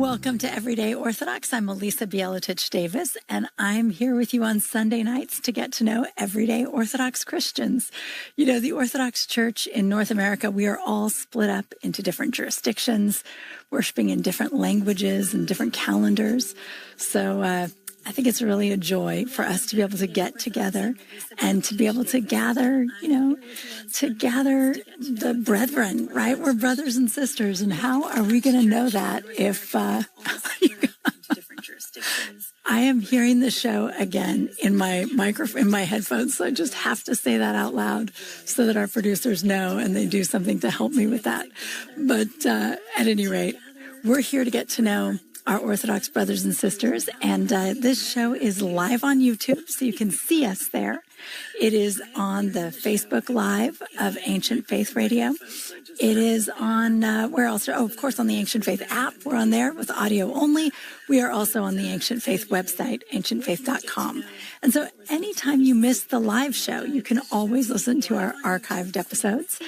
Welcome to Everyday Orthodox. I'm Elissa Davis, and I'm here with you on Sunday nights to get to know everyday Orthodox Christians. You know, the Orthodox Church in North America, we are all split up into different jurisdictions, worshiping in different languages and different calendars. So I think it's really a joy for us to be able to get together and to be able to gather, to gather the brethren, right? We're brothers and sisters. And how are we going to know that if I am hearing the show again in my microphone, in my headphones. So I just have to say that out loud so that our producers know and they do something to help me with that. But at any rate, we're here to get to know our Orthodox brothers and sisters. And this show is live on YouTube, so you can see us there. It is on the Facebook Live of Ancient Faith Radio. It is on, where else? Oh, of course, on the Ancient Faith app. We're on there with audio only. We are also on the Ancient Faith website, ancientfaith.com. And so anytime you miss the live show, you can always listen to our archived episodes.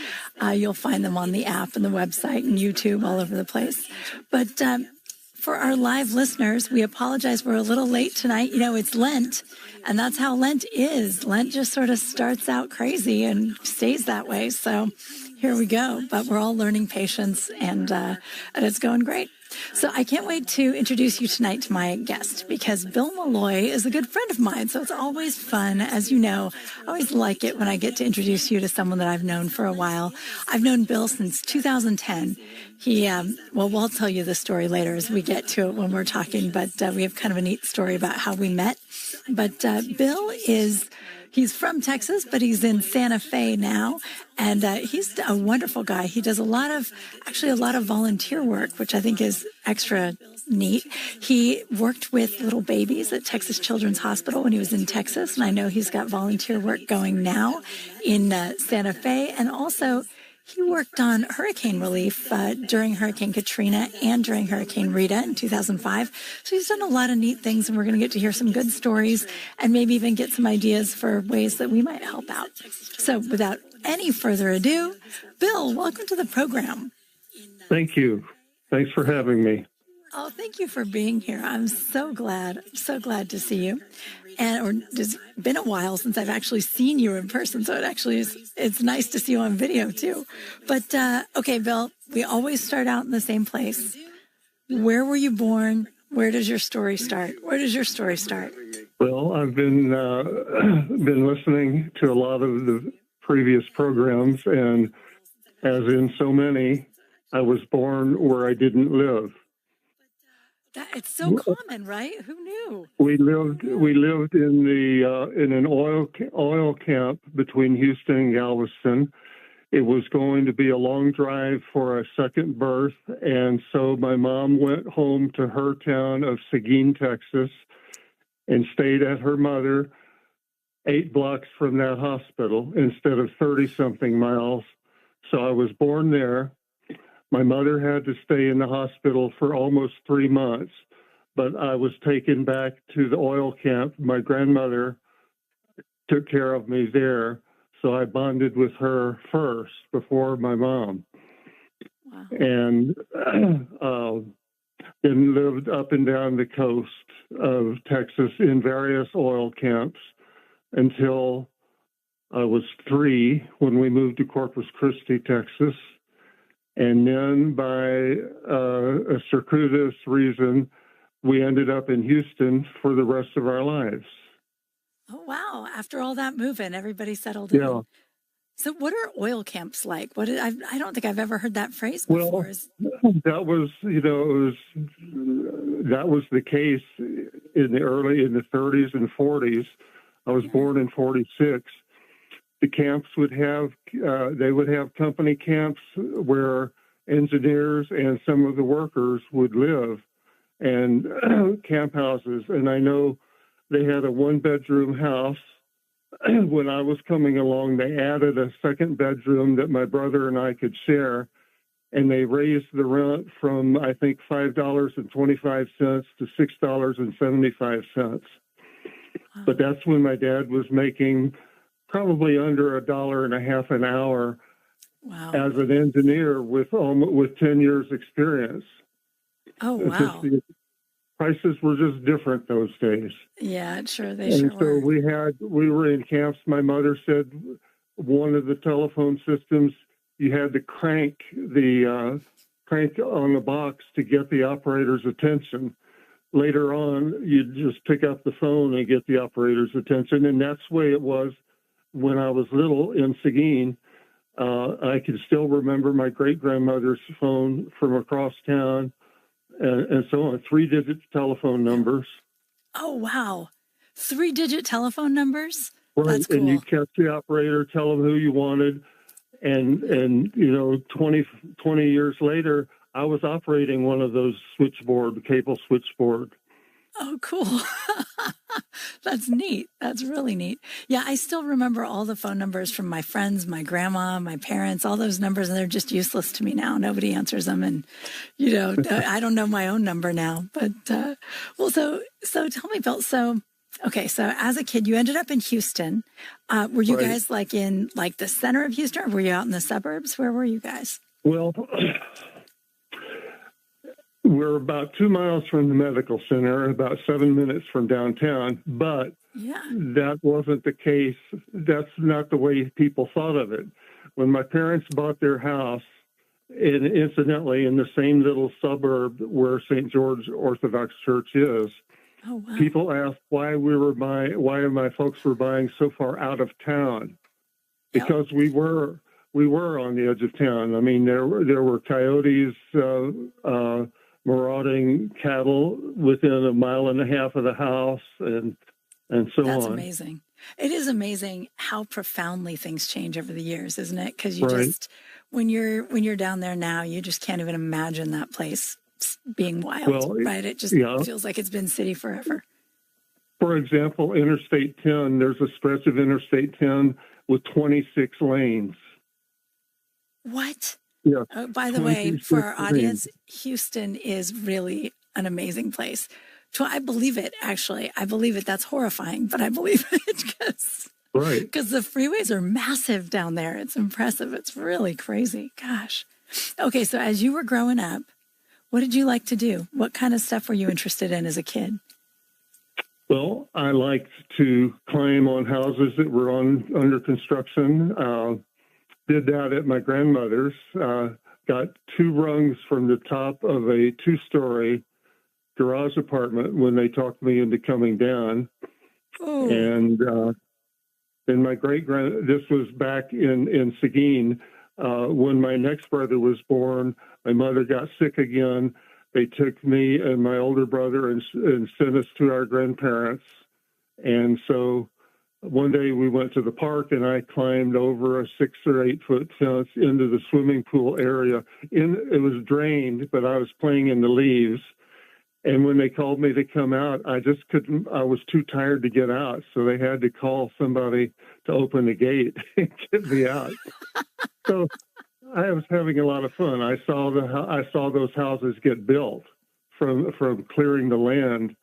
You'll find them on the app and the website and YouTube all over the place. But for our live listeners, we apologize. We're a little late tonight. You know, it's Lent, and that's how Lent is. Lent just sort of starts out crazy and stays that way. So here we go. But we're all learning patience, and it's going great. So I can't wait to introduce you tonight to my guest, because Bill Malloy is a good friend of mine. So it's always fun. As you know, I always like it when I get to introduce you to someone that I've known for a while. I've known Bill since 2010. We'll tell you the story later as we get to it when we're talking, but we have kind of a neat story about how we met. But Bill he's from Texas, but he's in Santa Fe now, and he's a wonderful guy. He does a lot of volunteer work, which I think is extra neat. He worked with little babies at Texas Children's Hospital when he was in Texas, and I know he's got volunteer work going now in Santa Fe, and also he worked on hurricane relief during Hurricane Katrina and during Hurricane Rita in 2005. So he's done a lot of neat things, and we're going to get to hear some good stories and maybe even get some ideas for ways that we might help out. So without any further ado, Bill, welcome to the program. Thank you. Thanks for having me. Oh, thank you for being here. I'm so glad to see you. It's been a while since I've actually seen you in person, so it's nice to see you on video too. But, okay, Bill, we always start out in the same place. Where were you born? Where does your story start? Well, I've been listening to a lot of the previous programs, and as in so many, I was born where I didn't live. It's so common, right? Who knew? We lived in an oil camp between Houston and Galveston. It was going to be a long drive for a second birth, and so my mom went home to her town of Seguin, Texas, and stayed at her mother 8 blocks from that hospital instead of 30-something miles. So I was born there. My mother had to stay in the hospital for almost 3 months, but I was taken back to the oil camp. My grandmother took care of me there, so I bonded with her first before my mom. Wow. And then lived up and down the coast of Texas in various oil camps until I was 3 when we moved to Corpus Christi, Texas. And then by a circuitous reason, we ended up in Houston for the rest of our lives. Oh, wow. After all that moving, everybody settled in. Yeah. So what are oil camps like? I don't think I've ever heard that phrase before. Well, that was the case in the 30s and 40s. I was born in 46. The camps would have company camps where engineers and some of the workers would live, and camp houses. And I know they had a 1-bedroom house. When I was coming along, they added a second bedroom that my brother and I could share, and they raised the rent from, I think, $5.25 to $6.75. But that's when my dad was making probably under $1.50 an hour. Wow. As an engineer with 10 years experience. Oh, Just wow. the prices were just different those days. Yeah, they And sure so were. we were in camps. My mother said one of the telephone systems, you had to crank on the box to get the operator's attention. Later on, you'd just pick up the phone and get the operator's attention. And that's the way it was when I was little in Seguin. I can still remember my great-grandmother's phone from across town and so on, 3-digit telephone numbers. Oh, wow. 3-digit telephone numbers? Right, That's and you cool. catch the operator, tell them who you wanted, and 20 years later, I was operating one of those cable switchboard. Oh, cool. That's neat. That's really neat. Yeah, I still remember all the phone numbers from my friends, my grandma, my parents, all those numbers, and they're just useless to me now. Nobody answers them. And, I don't know my own number now. But, so tell me, Bill, so as a kid, you ended up in Houston. Were you Right. guys in the center of Houston, or were you out in the suburbs? Where were you guys? Well, we're about 2 miles from the medical center, about 7 minutes from downtown, but Yeah. that wasn't the case. That's not the way people thought of it. When my parents bought their house, and incidentally in the same little suburb where St. George Orthodox Church is, Oh, wow. people asked why my folks were buying so far out of town, because we were on the edge of town. I mean, there were coyotes, marauding cattle within a mile and a half of the house, and so on. That's amazing. It is amazing how profoundly things change over the years, isn't it? Because you Right. just when you're down there now, you just can't even imagine that place being wild, Well, right? It just yeah. feels like it's been city forever. For example, Interstate 10, there's a stretch of Interstate 10 with 26 lanes. What? Yeah. By the way, 26 for our lanes. audience, Houston is really an amazing place. I believe it, actually. I believe it. That's horrifying, but I believe it because the freeways are massive down there. It's impressive. It's really crazy. Gosh. Okay, so as you were growing up, what did you like to do? What kind of stuff were you interested in as a kid? Well, I liked to climb on houses that were under construction. Did that at my grandmother's. Got 2 rungs from the top of a 2-story garage apartment when they talked me into coming down. Ooh. And then this was back in Seguin. When my next brother was born, my mother got sick again. They took me and my older brother and sent us to our grandparents. And so one day we went to the park, and I climbed over a 6 or 8 foot fence into the swimming pool area. It was drained, but I was playing in the leaves. And when they called me to come out, I just couldn't. I was too tired to get out, so they had to call somebody to open the gate and get me out. So I was having a lot of fun. I saw those houses get built from clearing the land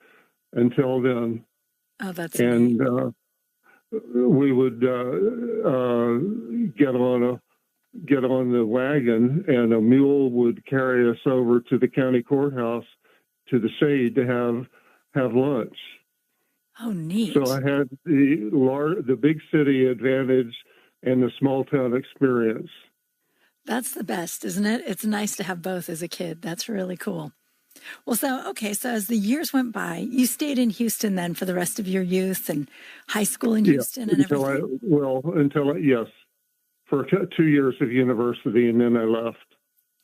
until then. Oh, that's and neat. We would get on the wagon, and a mule would carry us over to the county courthouse to the shade to have lunch. Oh, neat. So I had the big city advantage and the small town experience. That's the best, isn't it? It's nice to have both as a kid. That's really cool. Well, so as the years went by, you stayed in Houston then for the rest of your youth and high school in Houston and everything? Yes, for 2 years of university, and then I left.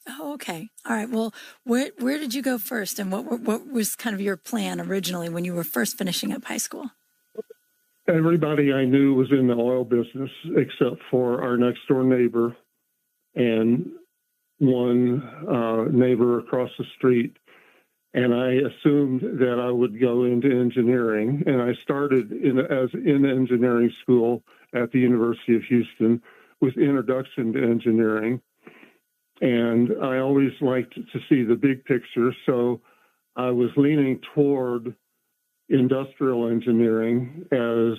Oh, okay. All right. Well, where did you go first, and what was kind of your plan originally when you were first finishing up high school? Everybody I knew was in the oil business except for our next door neighbor and one neighbor across the street. And I assumed that I would go into engineering, and I started in engineering school at the University of Houston with introduction to engineering. And I always liked to see the big picture, so I was leaning toward industrial engineering as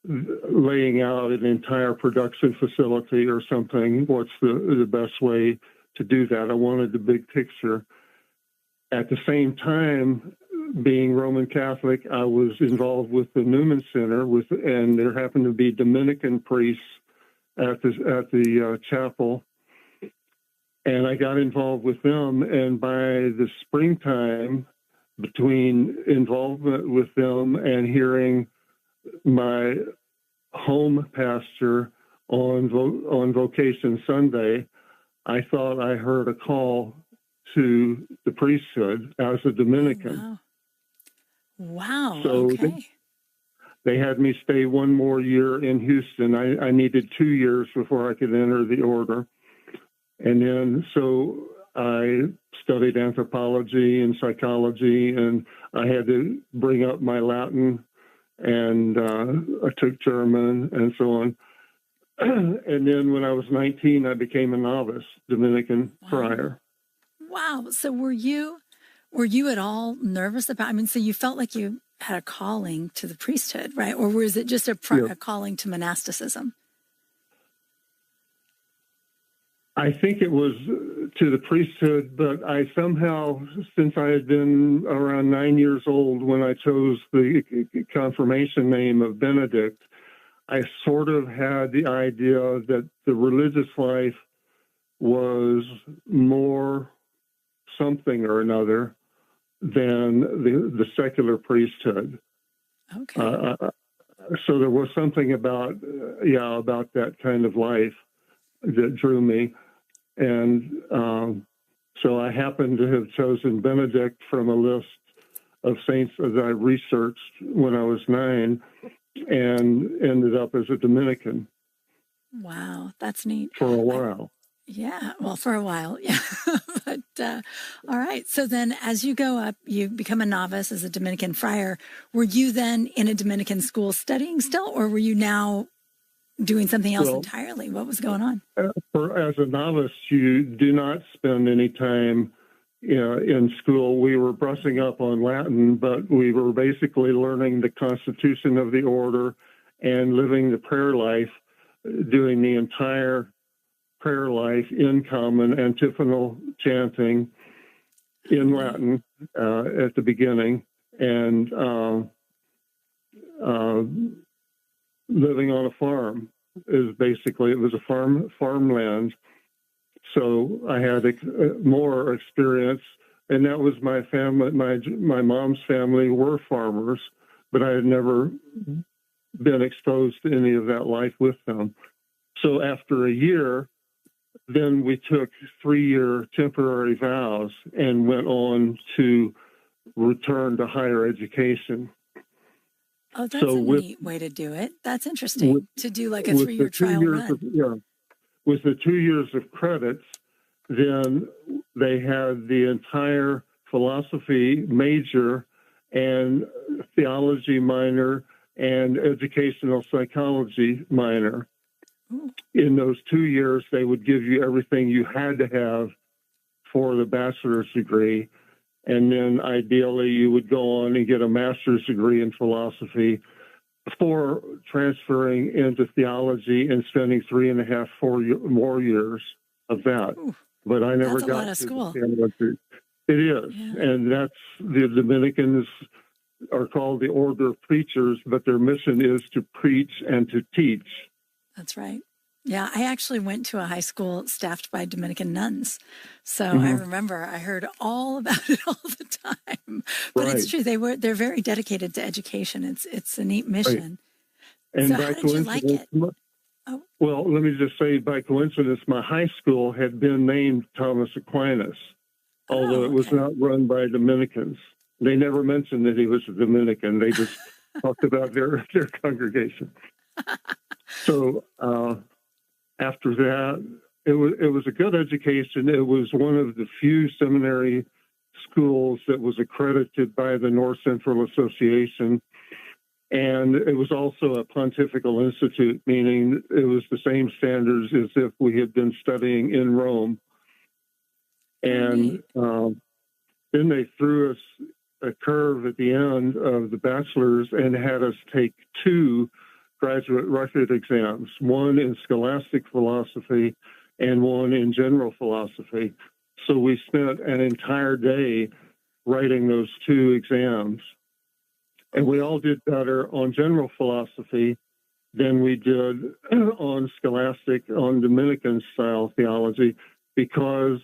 laying out an entire production facility or something. What's the best way to do that? I wanted the big picture. At the same time, being Roman Catholic, I was involved with the Newman Center, and there happened to be Dominican priests at the chapel, and I got involved with them. And by the springtime, between involvement with them and hearing my home pastor on Vocation Sunday, I thought I heard a call to the priesthood as a Dominican. Wow. So Okay. they had me stay one more year in Houston. I needed 2 years before I could enter the order. And then so I studied anthropology and psychology, and I had to bring up my Latin, and I took German and so on. And then when I was 19, I became a novice Dominican friar. Wow. So were you at all nervous about, I mean, so you felt like you had a calling to the priesthood, right? Or was it just a calling to monasticism? I think it was to the priesthood, but I somehow, since I had been around 9 years old when I chose the confirmation name of Benedict, I sort of had the idea that the religious life was more something or another than the secular priesthood. Okay. So there was something about that kind of life that drew me. And so I happened to have chosen Benedict from a list of saints that I researched when I was 9, and ended up as a Dominican. Wow, that's neat. For a while. For a while, yeah. But all right. So then as you go up, you become a novice as a Dominican friar. Were you then in a Dominican school studying still, or were you now doing something else entirely? What was going on? As a novice, you do not spend any time in school. We were brushing up on Latin, but we were basically learning the constitution of the order and living the prayer life, doing the entire prayer life in common, antiphonal chanting in Latin at the beginning, and living on a farm. It was a farmland. So I had more experience, and that was my family. My mom's family were farmers, but I had never been exposed to any of that life with them. So after a year, then we took 3-year temporary vows and went on to return to higher education. Oh, that's a neat way to do it. That's interesting, to do like a 3-year trial run. With the 2 years of credits, then they had the entire philosophy major and theology minor and educational psychology minor. Ooh. In those 2 years, they would give you everything you had to have for the bachelor's degree. And then ideally, you would go on and get a master's degree in philosophy before transferring into theology and spending 3.5, 4 more years of that. Ooh, but I never got a lot of school. Theology. It is. Yeah. And that's the Dominicans are called the Order of Preachers, but their mission is to preach and to teach. That's right. Yeah, I actually went to a high school staffed by Dominican nuns. So I remember I heard all about it all the time. But It's true. They're very dedicated to education. It's a neat mission. Right. And so how did you like it? Well, let me just say, by coincidence, my high school had been named Thomas Aquinas, although it was not run by Dominicans. They never mentioned that he was a Dominican. They just talked about their congregation. So after that, it was a good education. It was one of the few seminary schools that was accredited by the North Central Association. And it was also a pontifical institute, meaning it was the same standards as if we had been studying in Rome. And then they threw us a curve at the end of the bachelor's and had us take 2 graduate record exams, one in scholastic philosophy and one in general philosophy. So we spent an entire day writing those 2 exams. And we all did better on general philosophy than we did on scholastic, on Dominican-style theology, because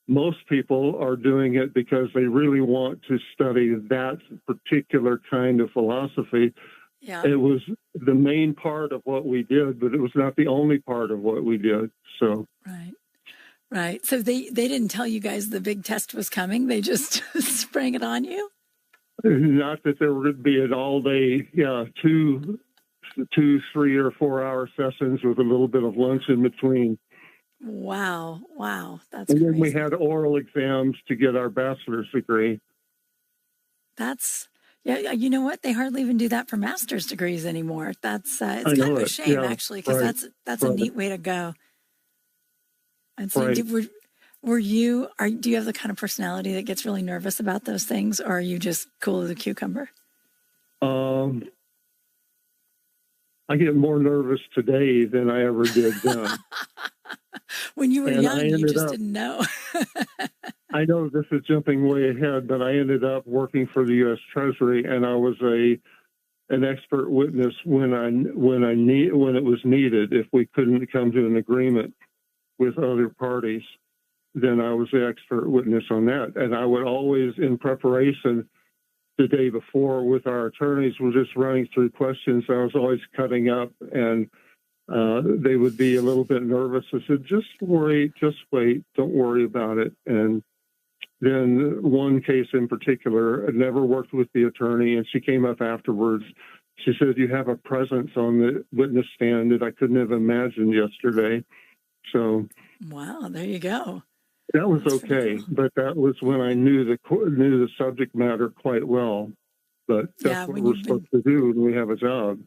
most people are doing it because they really want to study that particular kind of philosophy. Yeah. It was the main part of what we did, but it was not the only part of what we did. So right. So they didn't tell you guys the big test was coming. They just sprang it on you. Not that there would be an all-day, 2, 3 or 4 hour sessions with a little bit of lunch in between. Wow, that's and then crazy. we had oral exams to get our bachelor's degree. That's you know what? They hardly even do that for master's degrees anymore. That's it's kind of a shame, actually, because that's a neat way to go. And so, do you have the kind of personality that gets really nervous about those things, or are you just cool as a cucumber? I get more nervous today than I ever did then. When you were young, you just didn't know. I know this is jumping way ahead, but I ended up working for the U.S. Treasury, and I was an expert witness when it was needed. If we couldn't come to an agreement with other parties, then I was the expert witness on that. And I would always, in preparation the day before with our attorneys, we're just running through questions. I was always cutting up, and they would be a little bit nervous. I said, just wait, don't worry about it. And then one case in particular, I never worked with the attorney, and she came up afterwards. She said, you have a presence on the witness stand that I couldn't have imagined yesterday. So, wow, there you go. That was okay, but that was when I knew the subject matter quite well. But that's what we're supposed to do when we have a job.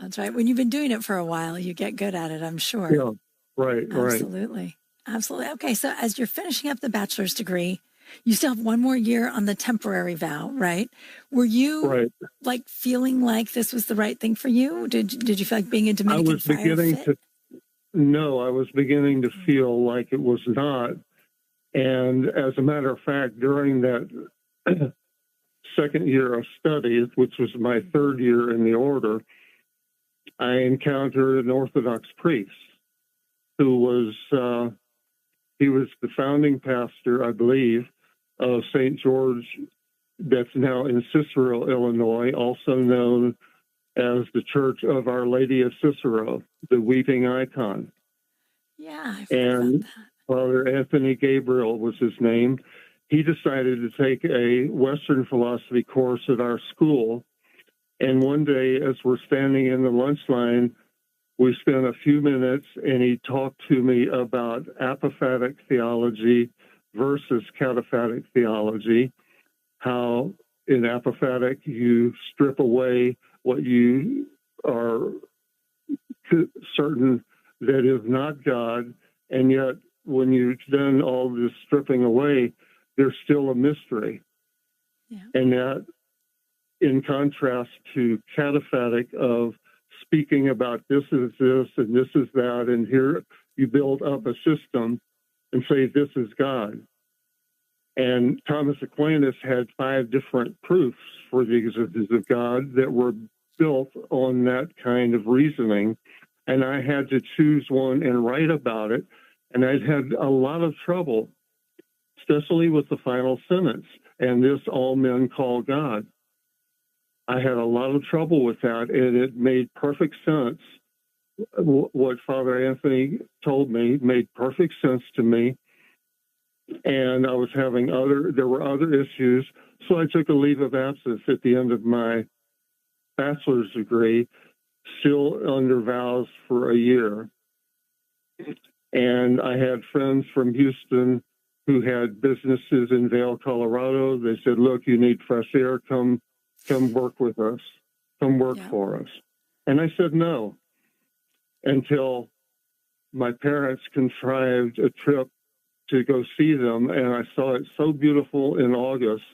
That's right. When you've been doing it for a while, you get good at it, I'm sure. Yeah, right. Absolutely. Okay, so as you're finishing up the bachelor's degree, you still have one more year on the temporary vow, right? Were you like feeling like this was the right thing for you? Did you feel like being a Dominican friar fit? No, I was beginning to feel like it was not. And as a matter of fact, during that second year of studies, which was my 3rd year in the order, I encountered an Orthodox priest who was he was the founding pastor, I believe, of St. George, that's now in Cicero, Illinois, also known as the Church of Our Lady of Cicero, the weeping icon. Yeah, I forgot about that. Father Anthony Gabriel was his name. He decided to take a Western philosophy course at our school. And one day, as we're standing in the lunch line, we spent a few minutes, and he talked to me about apophatic theology versus cataphatic theology, how in apophatic you strip away what you are certain that is not God, and yet when you've done all this stripping away, there's still a mystery. Yeah. And that, in contrast to cataphatic of speaking about this is this and this is that, and here you build up a system and say this is God. And Thomas Aquinas had 5 different proofs for the existence of God that were built on that kind of reasoning. And I had to choose one and write about it. And I'd had a lot of trouble, especially with the final sentence, and this all men call God. I had a lot of trouble with that, and it made perfect sense. What Father Anthony told me made perfect sense to me. And I was having there were other issues. So I took a leave of absence at the end of my bachelor's degree, still under vows for a year. And I had friends from Houston who had businesses in Vail, Colorado. They said, look, you need fresh air. Come work with us. Come work for us. And I said no, until my parents contrived a trip to go see them. And I saw it so beautiful in August.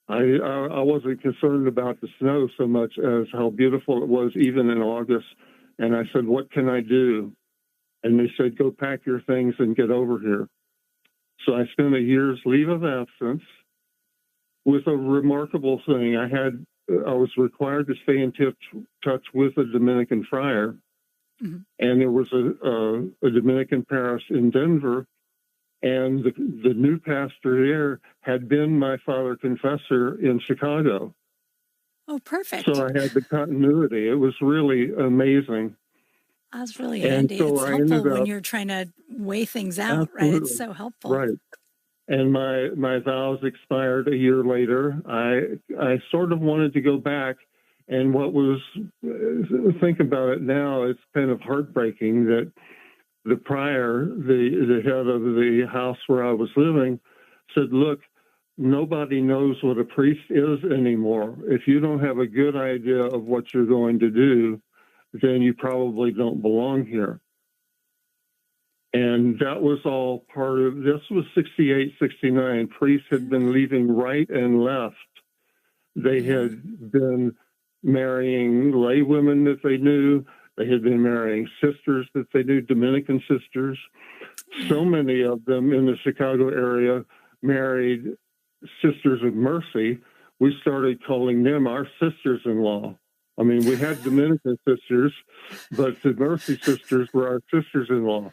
I wasn't concerned about the snow so much as how beautiful it was even in August. And I said, what can I do? And they said, go pack your things and get over here. So I spent a year's leave of absence, with a remarkable thing. I was required to stay in touch with a Dominican friar, and there was a Dominican parish in Denver, and the new pastor there had been my father confessor in Chicago. Oh, perfect. So I had the continuity. It was really amazing. That's really handy. So it's helpful when you're trying to weigh things out, absolutely, right? It's so helpful. Right. And my vows expired a year later. I sort of wanted to go back, and think about it now, it's kind of heartbreaking that the prior, the head of the house where I was living, said, look, nobody knows what a priest is anymore. If you don't have a good idea of what you're going to do, then you probably don't belong here. And that was all part of, this was 68, 69. Priests had been leaving right and left. They had been marrying lay women that they knew. They had been marrying sisters that they knew, Dominican sisters. So many of them in the Chicago area married Sisters of Mercy. We started calling them our sisters-in-law. I mean, we had Dominican sisters, but the Mercy sisters were our sisters-in-law.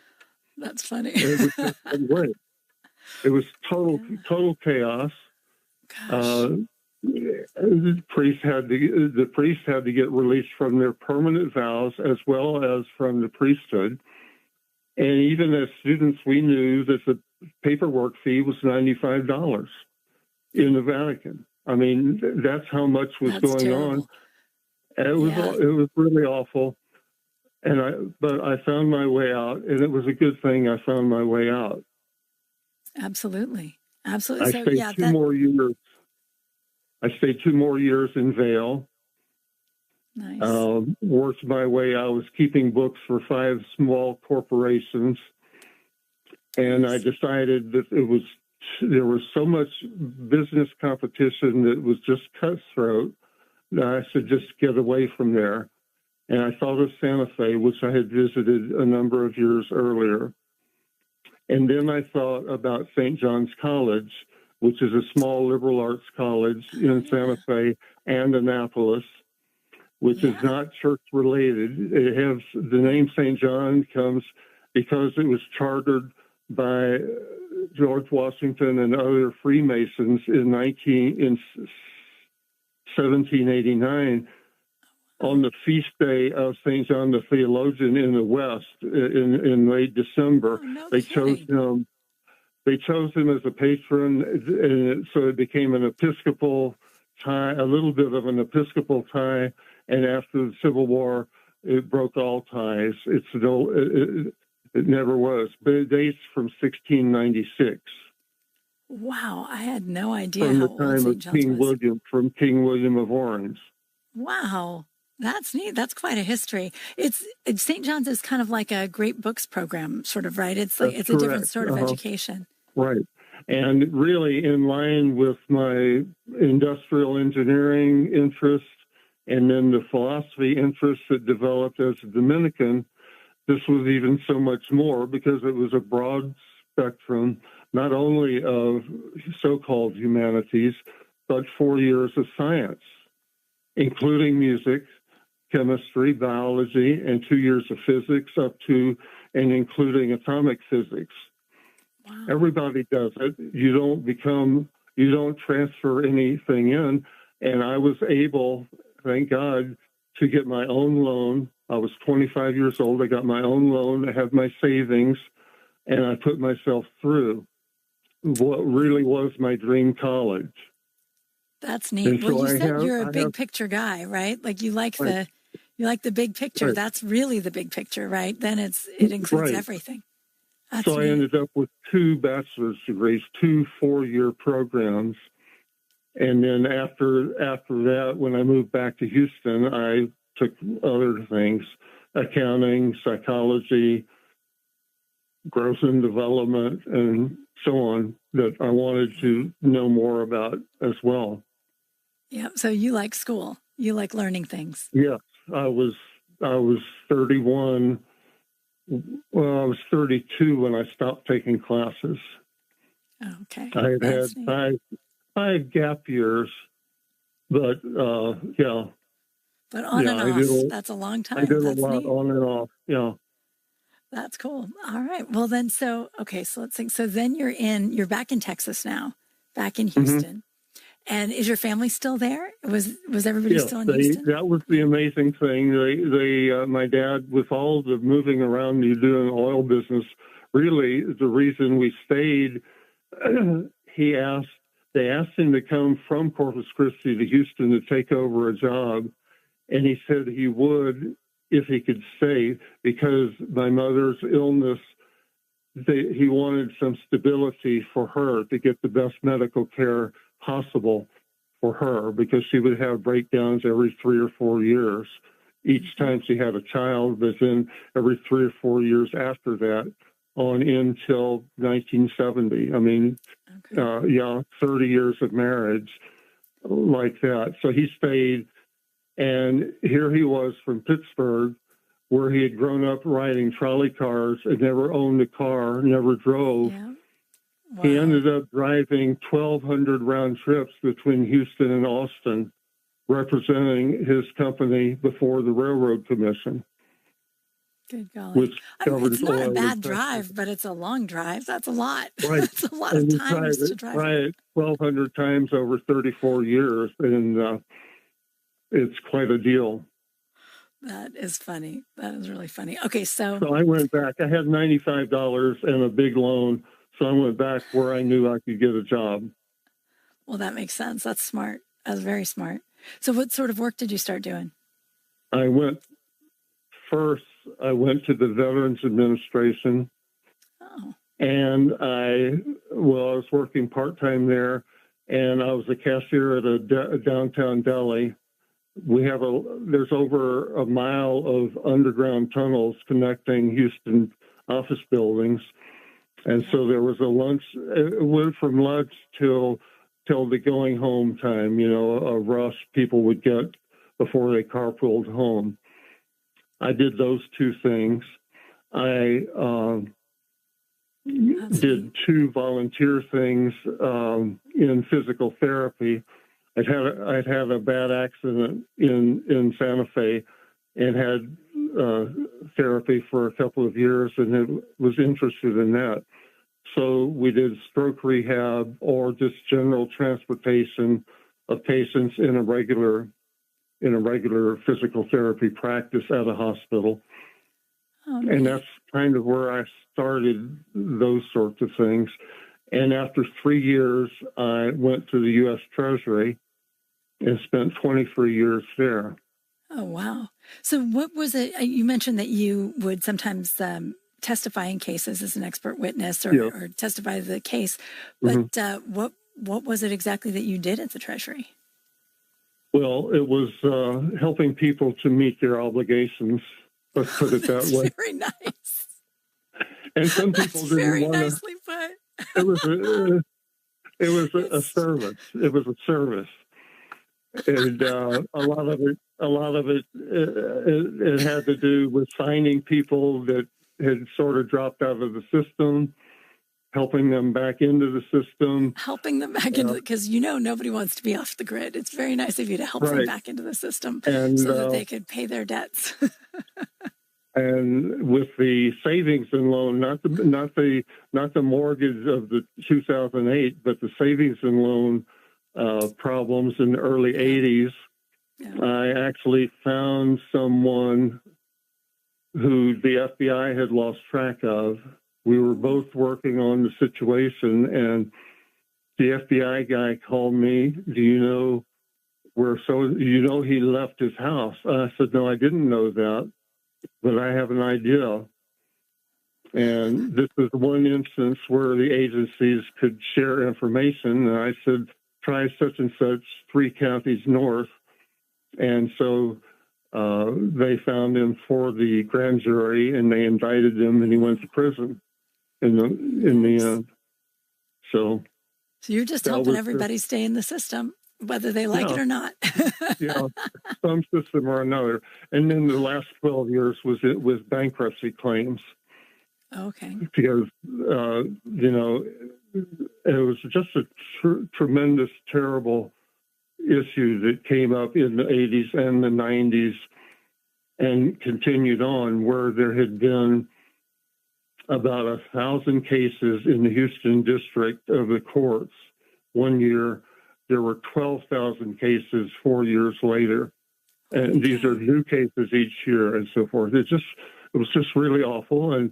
That's funny. It was just great. It was total chaos. The priest had to get released from their permanent vows as well as from the priesthood. And even as students, we knew that the paperwork fee was $95 in the Vatican. I mean, that's how much was going terrible. on. It was really awful. But I found my way out, and it was a good thing I found my way out. Absolutely. I stayed 2 more years. I stayed 2 more years in Vail. Nice. Worked my way. I was keeping books for 5 small corporations, and I decided that there was so much business competition that was just cutthroat that I should just get away from there. And I thought of Santa Fe, which I had visited a number of years earlier. And then I thought about St. John's College, which is a small liberal arts college in Santa Fe and Annapolis, which is not church related. It has the name St. John comes because it was chartered by George Washington and other Freemasons in 1789. On the feast day of St. John the Theologian in the West in late December, they chose him. They chose him as a patron, and so it became an Episcopal tie, a little bit of an Episcopal tie. And after the Civil War, it broke all ties. It never was, but it dates from 1696. Wow, I had no idea from how the time old of St. John's King was. William, from King William of Orange. Wow. That's neat. That's quite a history. It's St. John's is kind of like a great books program, sort of, right? It's like it's a different sort of education. Right. And really in line with my industrial engineering interest and then the philosophy interest that developed as a Dominican, this was even so much more because it was a broad spectrum, not only of so-called humanities, but 4 years of science, including music, chemistry, biology, and 2 years of physics up to and including atomic physics. Wow. Everybody does it. You don't transfer anything in. And I was able, thank God, to get my own loan. I was 25 years old. I got my own loan. I had my savings, and I put myself through what really was my dream college. That's neat. Well, you said you're a big picture guy, right? Like you like the big picture. Right. That's really the big picture, right? Then it includes everything. That's so neat. I ended up with 2 bachelor's degrees, 2 4-year programs. And then after that, when I moved back to Houston, I took other things, accounting, psychology, growth and development, and so on, that I wanted to know more about as well. Yeah. So you like school. You like learning things. Yes. I was 31. Well, I was 32 when I stopped taking classes. Okay. I 5 gap years, but yeah. But on and off, that's a long time. I did that's a lot neat. on and off, yeah. That's cool. All right. Well, then, so let's think. So then you're back in Texas now, back in Houston. And is your family still there? Was everybody still in Houston? That was the amazing thing. My dad, with all the moving around you do in the oil business, really the reason we stayed, they asked him to come from Corpus Christi to Houston to take over a job. And he said he would if he could stay, because my mother's illness, he wanted some stability for her to get the best medical care possible for her, because she would have breakdowns every 3 or 4 years each time she had a child, but then every 3 or 4 years after that on until 1970. I mean, 30 years of marriage like that. So he stayed. And here he was from Pittsburgh, where he had grown up riding trolley cars and never owned a car, never drove. Yeah. Wow. He ended up driving 1,200 round trips between Houston and Austin, representing his company before the Railroad Commission. Good golly. Which covered it's not a bad drive, but it's a long drive. That's a lot. Right. That's a lot of times to drive. Right, 1,200 times over 34 years, and it's quite a deal. That is funny. That is really funny. Okay, so I went back. I had $95 and a big loan, so I went back where I knew I could get a job. Well, that makes sense. That's smart. That's very smart. So what sort of work did you start doing? I went to the Veterans Administration. Oh. And I was working part-time there, and I was a cashier at a downtown deli. There's over a mile of underground tunnels connecting Houston office buildings. And so there was a lunch, it went from lunch till the going home time, a rush people would get before they carpooled home. I did those 2 things. I did 2 volunteer things in physical therapy. I'd had a bad accident in Santa Fe and had therapy for a couple of years, and was interested in that. So we did stroke rehab or just general transportation of patients in a regular physical therapy practice at a hospital. And that's kind of where I started those sorts of things. And after 3 years, I went to the U.S. Treasury and spent 23 years there. Oh, wow. So what was it? You mentioned that you would sometimes testify in cases as an expert witness or testify the case. But what was it exactly that you did at the Treasury? Well, it was helping people to meet their obligations. Let's put it that way. Very nice. And some people didn't very want to. Nicely put. It was a service. It was a service, and a lot of it had to do with finding people that had sort of dropped out of the system, helping them back into the system. Helping them back into because nobody wants to be off the grid. It's very nice of you to help them back into the system so that they could pay their debts. And with the savings and loan, not the mortgage of the 2008, but the savings and loan problems in the early 80s, I actually found someone who the FBI had lost track of. We were both working on the situation, and the FBI guy called me. Do you know he left his house? I said, no, I didn't know that, but I have an idea. And this is one instance where the agencies could share information. And I said, try such and such 3 counties north. And so they found him for the grand jury, and they indicted him, and he went to prison in the end. So you're just helping everybody stay in the system, whether they like it or not. Some system or another. And then the last 12 years was bankruptcy claims. Okay. Because was just a tremendous, terrible issue that came up in the 80s and the 90s and continued on, where there had been about 1,000 cases in the Houston district of the courts. One year, there were 12,000 cases 4 years later. And these are new cases each year and so forth. It was just really awful. And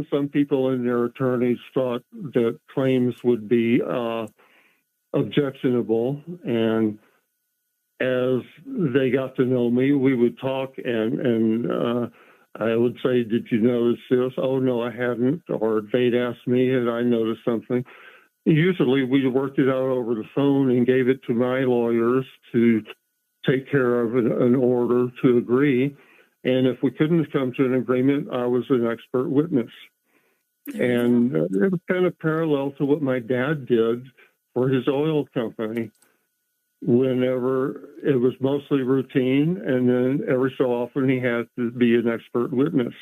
some people and their attorneys thought that claims would be objectionable. And as they got to know me, we would talk, and I would say, "Did you notice this?" "Oh, no, I hadn't." Or they'd ask me, "Had I noticed something?" Usually we worked it out over the phone and gave it to my lawyers to take care of an order to agree. And if we couldn't come to an agreement, I was an expert witness. And it was kind of parallel to what my dad did for his oil company. Whenever it was mostly routine, and then every so often he had to be an expert witness.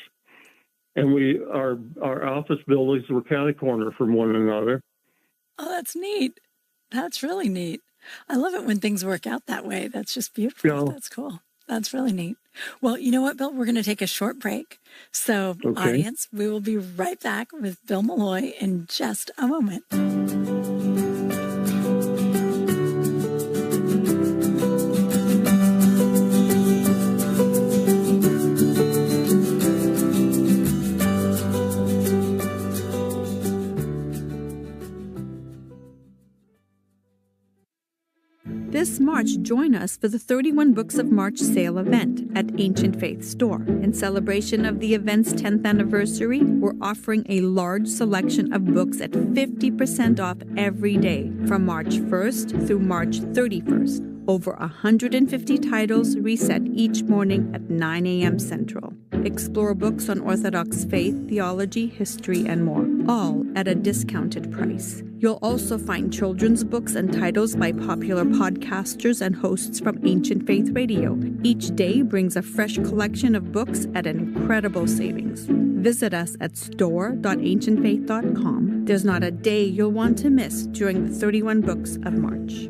And our office buildings were catty-corner from one another. Oh, that's neat. That's really neat. I love it when things work out that way. That's just beautiful. Yeah. That's cool. That's really neat. Well, you know what, Bill? We're going to take a short break. So, audience, we will be right back with Bill Malloy in just a moment. This March, join us for the 31 Books of March sale event at Ancient Faith Store. In celebration of the event's 10th anniversary, we're offering a large selection of books at 50% off every day from March 1st through March 31st. Over 150 titles reset each morning at 9 a.m. Central. Explore books on Orthodox faith, theology, history, and more, all at a discounted price. You'll also find children's books and titles by popular podcasters and hosts from Ancient Faith Radio. Each day brings a fresh collection of books at an incredible savings. Visit us at store.ancientfaith.com. There's not a day you'll want to miss during the 31 Books of March.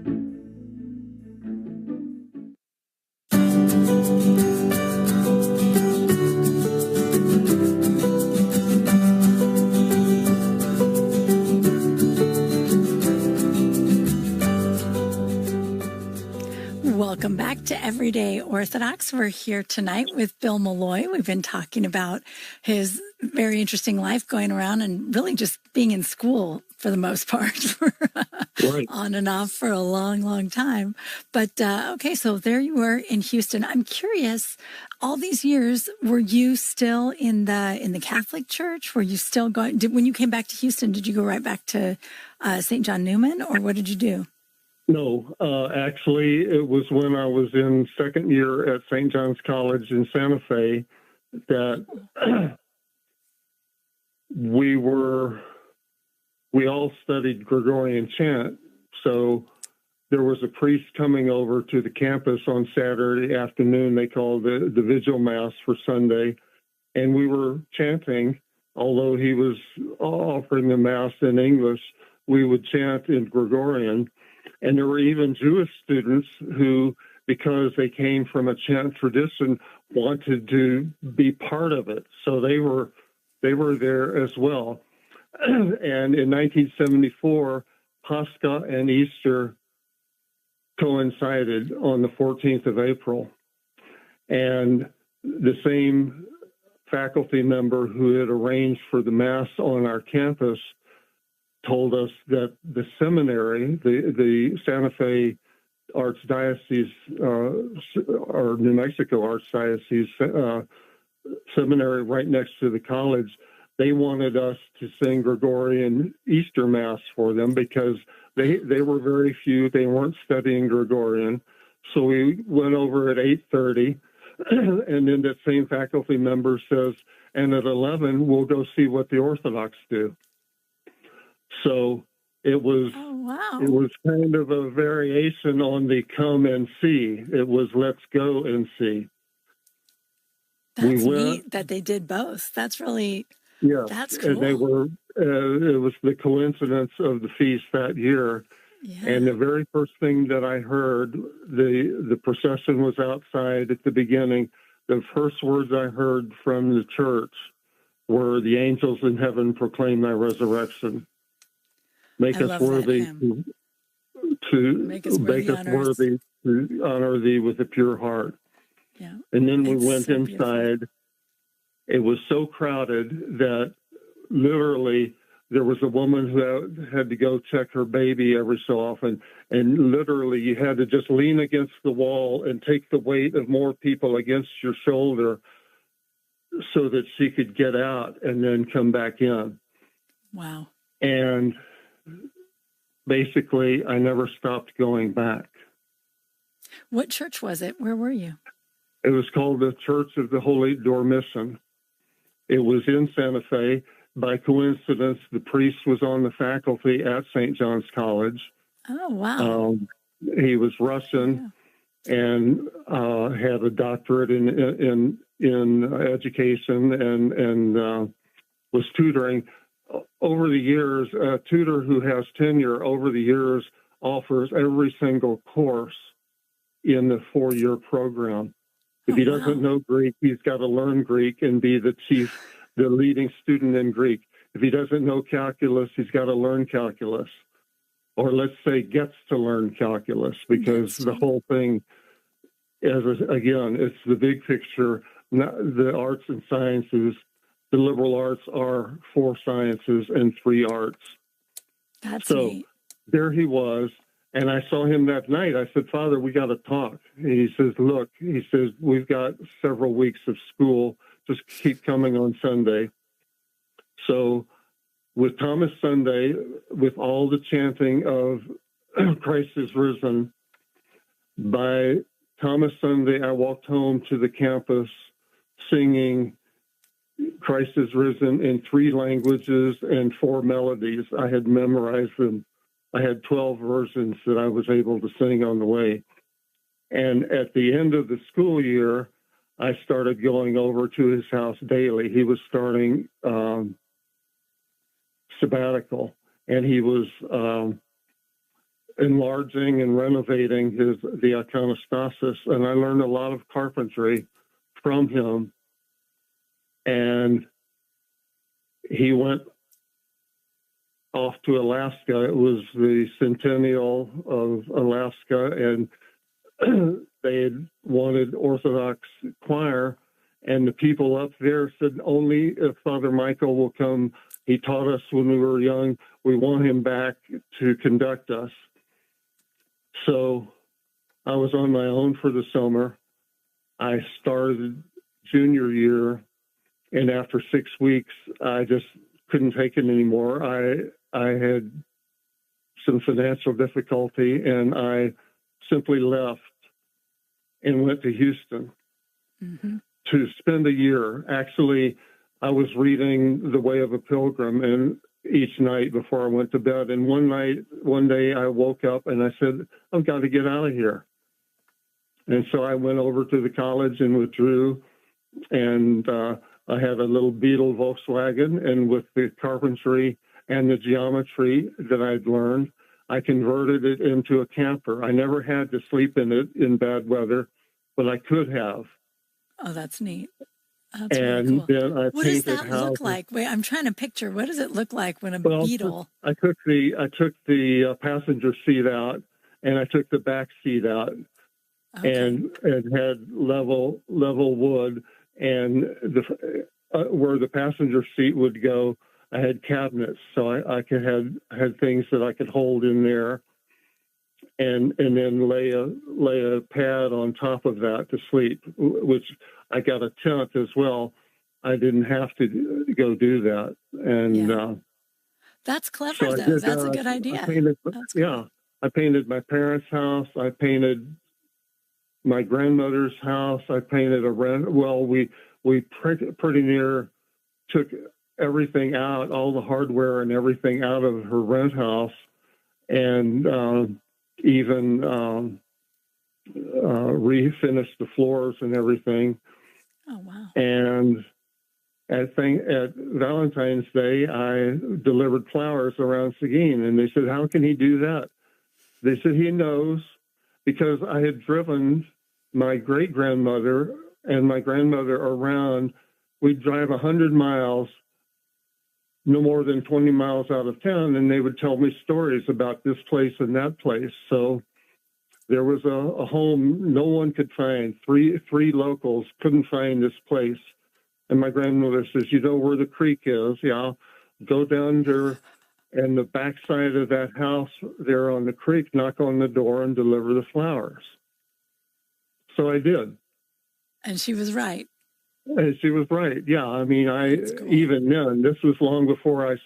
Welcome back to Everyday Orthodox. We're here tonight with Bill Malloy. We've been talking about his very interesting life going around and really just being in school for the most part, right. On and off for a long, long time. But okay, so there you were in Houston. I'm curious, all these years, were you still in the Catholic Church? Were you still going? When you came back to Houston, did you go right back to St. John Newman, or what did you do? No, actually, it was when I was in second year at St. John's College in Santa Fe that we all studied Gregorian chant. So there was a priest coming over to the campus on Saturday afternoon. They called the Vigil Mass for Sunday. And we were chanting, although he was offering the Mass in English, we would chant in Gregorian. And there were even Jewish students who, because they came from a chant tradition, wanted to be part of it. So they were there as well. And in 1974, Pascha and Easter coincided on the 14th of April. And the same faculty member who had arranged for the Mass on our campus told us that the seminary, the Santa Fe Archdiocese, or New Mexico Archdiocese seminary right next to the college, they wanted us to sing Gregorian Easter Mass for them because they were very few. They weren't studying Gregorian. So we went over at 8:30, and then that same faculty member says, and at 11, we'll go see what the Orthodox do. So it was, It was kind of a variation on the come and see. It was let's go and see. That's neat that they did both. That's really, Yeah, That's cool. and they were. It was the coincidence of the feast that year, and the very first thing that I heard, the procession was outside at the beginning. The first words I heard from the church were, "The angels in heaven proclaim thy resurrection. Make us worthy to make us worthy to honor thee with a pure heart." Yeah. And then we went inside. Beautiful. It was so crowded that literally there was a woman who had to go check her baby every so often. And literally you had to just lean against the wall and take the weight of more people against your shoulder so that she could get out and then come back in. Wow. And basically, I never stopped going back. What church was it? Where were you? It was called the Church of the Holy Door Mission. It was in Santa Fe. By coincidence, the priest was on the faculty at St. John's College. Oh, wow. He was Russian and had a doctorate in education and was tutoring. Over the years, a tutor who has tenure over the years offers every single course in the 4-year program. If he doesn't know Greek, he's got to learn Greek and be the leading student in Greek. If he doesn't know calculus, he's got to learn calculus. Or let's say gets to learn calculus, because the whole thing, again, it's the big picture, not the arts and sciences. The liberal arts are 4 sciences and 3 arts. That's so neat. There he was. And I saw him that night. I said, "Father, we got to talk." And he says, "Look," he says, "we've got several weeks of school. Just keep coming on Sunday." So with Thomas Sunday, with all the chanting of Christ is risen, by Thomas Sunday, I walked home to the campus singing Christ is risen in 3 languages and 4 melodies. I had memorized them. I had 12 versions that I was able to sing on the way. And at the end of the school year, I started going over to his house daily. He was starting sabbatical, and he was enlarging and renovating the iconostasis. And I learned a lot of carpentry from him. And he went off to Alaska. It was the centennial of Alaska, and they had wanted Orthodox choir, and the people up there said, "Only if Father Michael will come. He taught us when we were young. We want him back to conduct us." So I was on my own for the summer. I started junior year, and after 6 weeks, I just couldn't take it anymore. I had some financial difficulty, and I simply left and went to Houston to spend a year. Actually, I was reading The Way of a Pilgrim and each night before I went to bed. And one day I woke up and I said, "I've got to get out of here." And so I went over to the college and withdrew, and I had a little Beetle Volkswagen, and with the carpentry and the geometry that I'd learned, I converted it into a camper. I never had to sleep in it in bad weather, but I could have. Oh, that's neat. That's and really cool. Then I what does that look like? Wait, I'm trying to picture. What does it look like when Beetle? I took the passenger seat out, and I took the back seat out, and had level wood, and where the passenger seat would go, I had cabinets, so I could had things that I could hold in there, and then lay a pad on top of that to sleep. Which I got a tent as well. I didn't have to go do that, and that's clever. So though that's a good idea. I painted my parents' house. I painted my grandmother's house. I painted we pretty near took everything out, all the hardware and everything out of her rent house, and even refinished the floors and everything. Oh, wow. And at Valentine's Day, I delivered flowers around Seguin, and they said, "How can he do that?" They said he knows, because I had driven my great-grandmother and my grandmother around. We'd drive 100 miles, no more than 20 miles out of town, and they would tell me stories about this place and that place. So there was a home no one could find. Three locals couldn't find this place. And my grandmother says, "You know where the creek is?" "Yeah, I'll go down there and the backside of that house there on the creek, knock on the door and deliver the flowers." So I did. And she was right. And she was right. Yeah, I mean, Cool. even then, this was long before I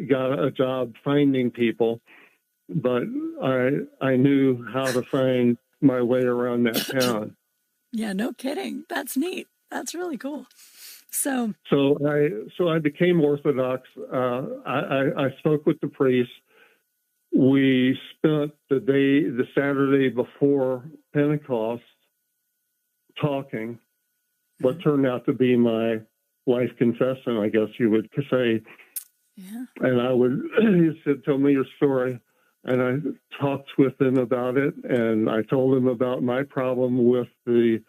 got a job finding people, but I knew how to find my way around that town. Yeah, no kidding. That's neat. That's really cool. So I became Orthodox. I spoke with the priest. We spent the Saturday before Pentecost, talking. What turned out to be my life confession, I guess you would say. Yeah. And he said, "Tell me your story." And I talked with him about it, and I told him about my problem with the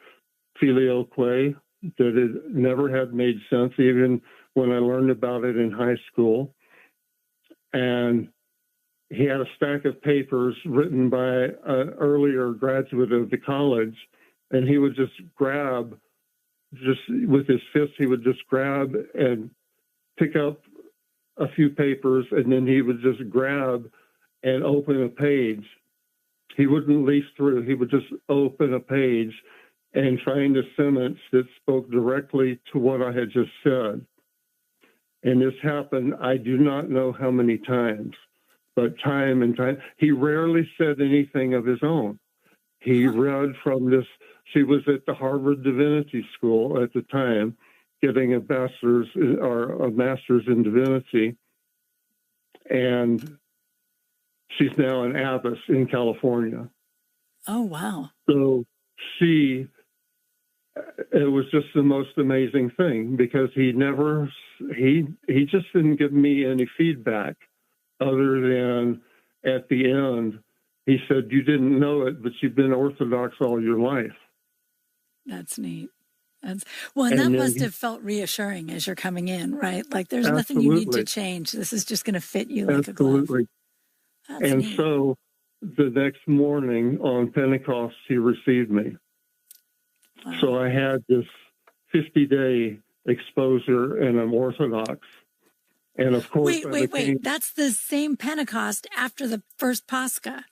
filioque, that it never had made sense, even when I learned about it in high school. And he had a stack of papers written by an earlier graduate of the college, and he would just with his fist, he would just grab and pick up a few papers, and then he would just grab and open a page. He wouldn't leaf through. He would just open a page and find a sentence that spoke directly to what I had just said. And this happened, I do not know how many times, but time and time. He rarely said anything of his own. He read from this. She was at the Harvard Divinity School at the time, getting a master's in divinity. And she's now an abbess in California. Oh, wow. So it was just the most amazing thing, because he just didn't give me any feedback other than at the end, he said, "You didn't know it, but you've been Orthodox all your life." That's neat. And that must have felt reassuring as you're coming in, right? Like there's nothing you need to change. This is just going to fit you like a glove. Absolutely. That's And neat. so the next morning on Pentecost, he received me. Wow. So I had this 50-day exposure, and I'm Orthodox. And of course, wait. That's the same Pentecost after the first Pascha.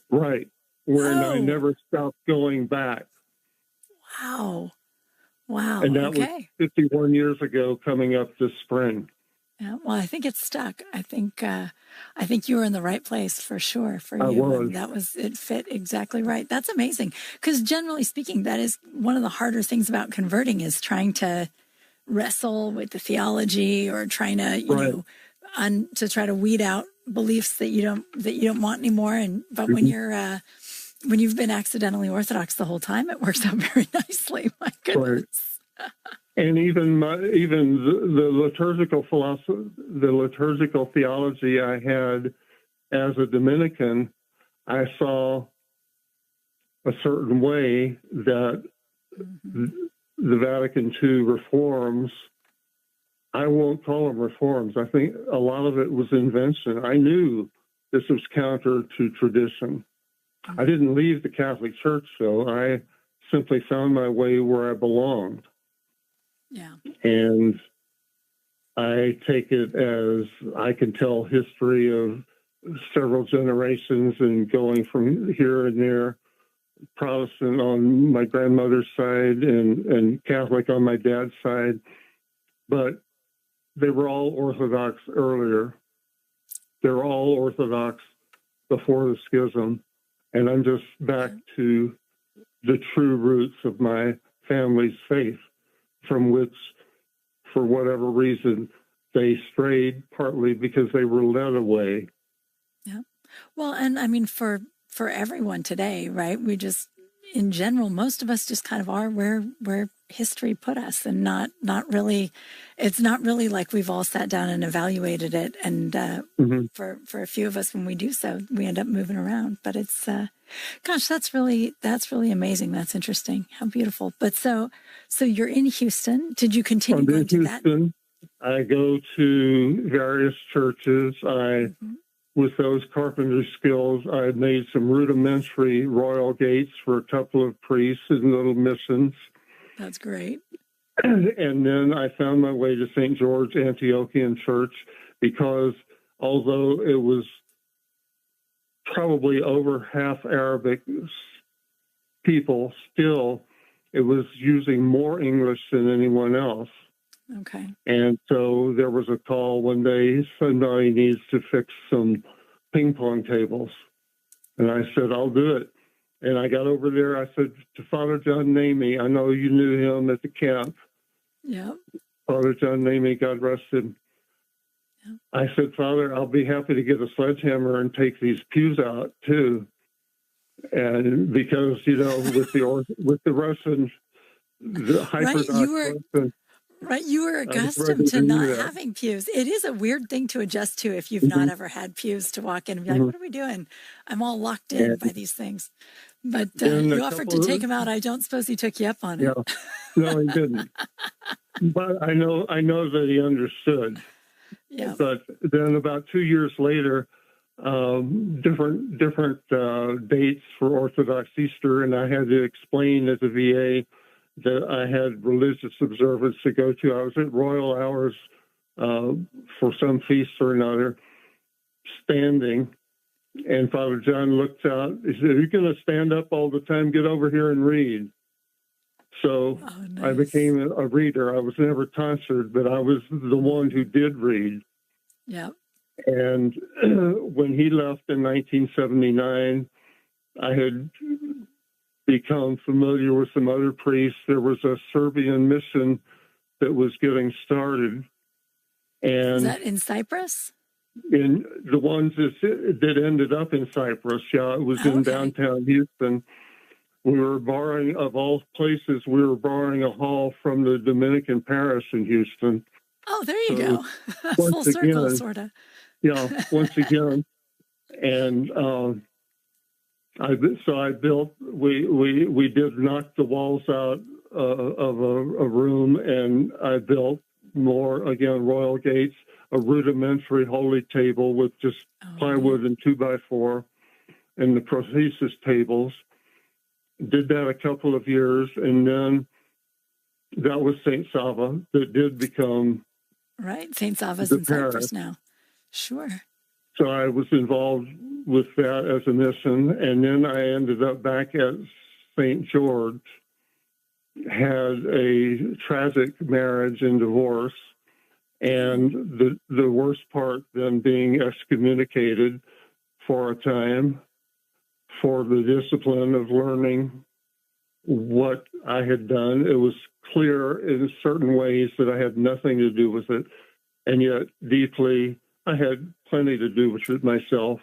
Right. When I Oh. never stopped going back. Wow. And that was 51 years ago, coming up this spring. Yeah, well, I think it's stuck. I think you were in the right place for sure for I you. was. And it fit exactly right. That's amazing. Because generally speaking, that is one of the harder things about converting, is trying to wrestle with the theology, or trying to, to try to weed out beliefs that you don't want anymore. But when when you've been accidentally Orthodox the whole time, it works out very nicely. My goodness. Right. And even the liturgical philosophy, the liturgical theology I had as a Dominican, I saw a certain way that the Vatican II reforms, I won't call them reforms. I think a lot of it was invention. I knew this was counter to tradition. I didn't leave the Catholic Church, though. I simply found my way where I belonged. Yeah. And I take it as I can tell history of several generations and going from here and there, Protestant on my grandmother's side and Catholic on my dad's side. But they were all Orthodox earlier. They were all Orthodox before the schism. And I'm just back to the true roots of my family's faith, from which, for whatever reason, they strayed, partly because they were led away. Yeah. Well, and I mean, for everyone today, right? in general, most of us just kind of are where history put us, and not really, it's not really like we've all sat down and evaluated it. And for a few of us, when we do so, we end up moving around. But it's, gosh, that's really amazing. That's interesting. How beautiful. But so you're in Houston. Did you continue going to that? I go to various churches. With those carpenter skills, I made some rudimentary royal gates for a couple of priests in little missions. That's great. And then I found my way to St. George Antiochian Church, because although it was probably over half Arabic people, still it was using more English than anyone else. Okay. And so there was a call one day, somebody needs to fix some ping pong tables. And I said, I'll do it. And I got over there. I said to Father John Namey, I know you knew him at the camp. Yeah. Father John Namey, God rest him. Yeah. I said, Father, I'll be happy to get a sledgehammer and take these pews out too. And because, with the Russians, the Hyperdox Russians, right, you were accustomed to not having pews. It is a weird thing to adjust to if you've not ever had pews to walk in and be like, what are we doing? I'm all locked in by these things. But you offered to take him out. I don't suppose he took you up on it. Yeah. No, he didn't. But I know that he understood. Yeah. But then about 2 years later, different dates for Orthodox Easter, and I had to explain at the VA that I had religious observance to go to. I was at royal hours for some feast or another, standing, and Father John looked out. He said, "Are you going to stand up all the time? Get over here and read." So nice. I became a reader. I was never tonsured, but I was the one who did read. Yeah. And when he left in 1979, I had become familiar with some other priests. There was a Serbian mission that was getting started. And is that in Cyprus? In the ones that ended up in Cyprus, yeah, it was in downtown Houston. We were borrowing, of all places, a hall from the Dominican parish in Houston. Oh, there you go. Full circle, sort of. Yeah, once again. And I built, we did knock the walls out of a room, and I built more, again, royal gates, a rudimentary holy table with just plywood and 2x4, and the prosthesis tables. Did that a couple of years, and then that was St. Sava that did become... Right, St. Sava's in Cyprus now. Sure. So I was involved with that as a mission, and then I ended up back at St. George, had a tragic marriage and divorce, and the worst part then being excommunicated for a time for the discipline of learning what I had done. It was clear in certain ways that I had nothing to do with it, and yet deeply I had plenty to do with it myself.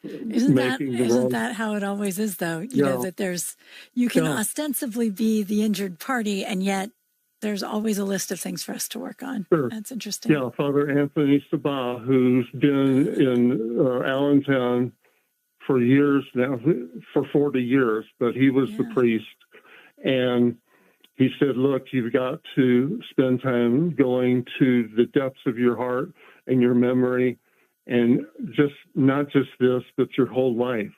Isn't that how it always is, though? You know, that you can ostensibly be the injured party, and yet there's always a list of things for us to work on. Sure. That's interesting. Yeah, Father Anthony Sabah, who's been in Allentown for years now, for 40 years, but he was the priest. And he said, look, you've got to spend time going to the depths of your heart and your memory, and not just this, but your whole life.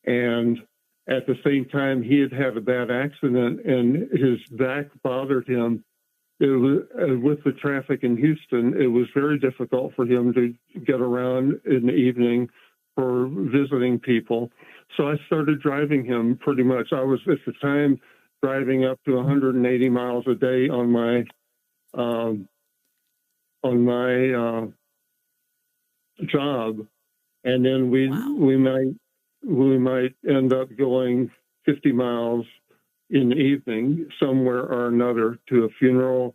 And at the same time, he had a bad accident, and his back bothered him. It was, with the traffic in Houston, it was very difficult for him to get around in the evening for visiting people. So I started driving him pretty much. I was at the time driving up to 180 miles a day on my job, and then we might end up going 50 miles in the evening somewhere or another, to a funeral,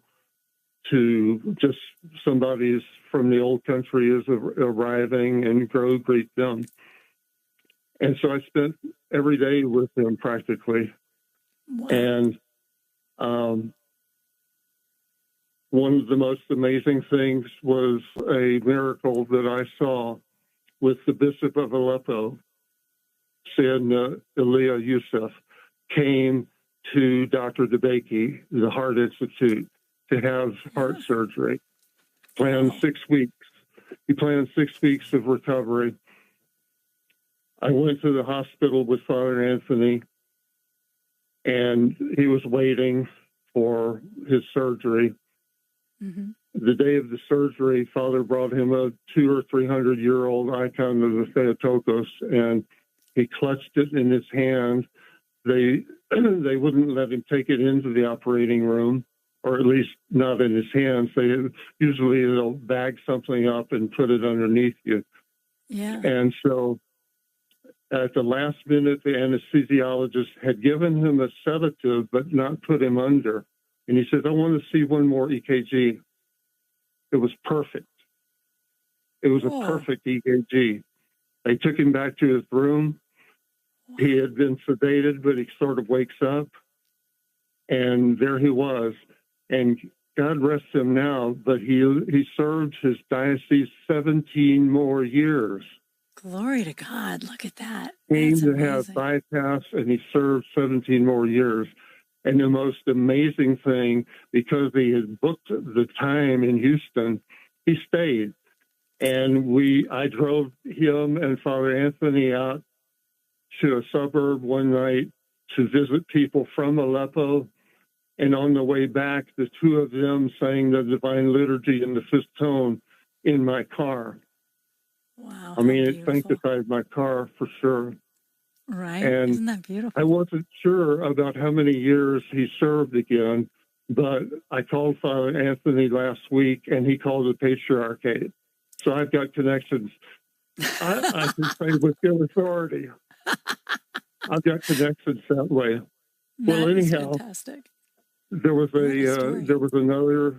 to just somebody's from the old country is arriving, and go greet them. And so I spent every day with him practically. Wow. And one of the most amazing things was a miracle that I saw with the Bishop of Aleppo, Sayyidina Elissa, came to Dr. DeBakey, the Heart Institute, to have heart surgery. Planned 6 weeks. He planned 6 weeks of recovery. I went to the hospital with Father Anthony, and he was waiting for his surgery. Mm-hmm. The day of the surgery, Father brought him a 200 or 300-year-old icon of the Theotokos, and he clutched it in his hand. They wouldn't let him take it into the operating room, or at least not in his hands. Usually they'll bag something up and put it underneath you. Yeah. And so at the last minute, the anesthesiologist had given him a sedative, but not put him under. And he said, I want to see one more EKG. It was perfect. It was a perfect EKG. They took him back to his room. He had been sedated, but he sort of wakes up. And there he was. And God rest him now, but he served his diocese 17 more years. Glory to God. Look at that. Came to have bypass, and he served 17 more years. And the most amazing thing, because he had booked the time in Houston, he stayed. And I drove him and Father Anthony out to a suburb one night to visit people from Aleppo. And on the way back, the two of them sang the Divine Liturgy in the fifth tone in my car. Wow. I mean, it sanctified my car for sure. Right. And isn't that beautiful? I wasn't sure about how many years he served again, but I called Father Anthony last week, and he called the Patriarchate. So I've got connections. I can say with good authority. I've got connections that way. Well, anyhow, fantastic. there was another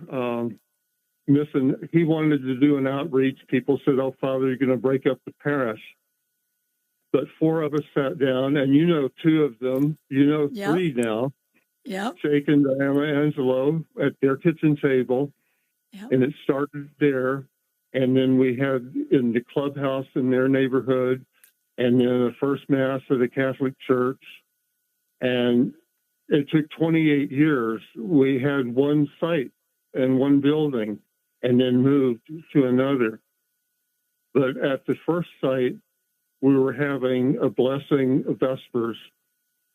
mission. He wanted to do an outreach. People said, "Oh, Father, you're going to break up the parish." But 4 of us sat down, and you know 2 of them. You know 3 now. Yep. Jake and Diana Angelo at their kitchen table, and it started there. And then we had in the clubhouse in their neighborhood, and then the first Mass of the Catholic Church. And it took 28 years. We had one site and one building, and then moved to another. But at the first site, we were having a blessing of Vespers,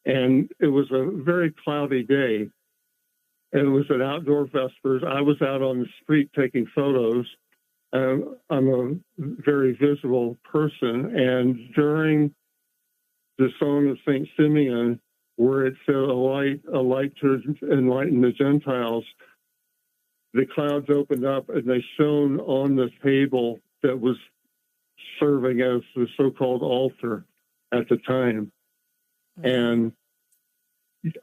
and it was a very cloudy day. And it was an outdoor Vespers. I was out on the street taking photos. I'm a very visual person, and during the Song of St. Simeon, where it said, a light to enlighten the Gentiles, the clouds opened up, and they shone on the table that was serving as the so-called altar at the time. And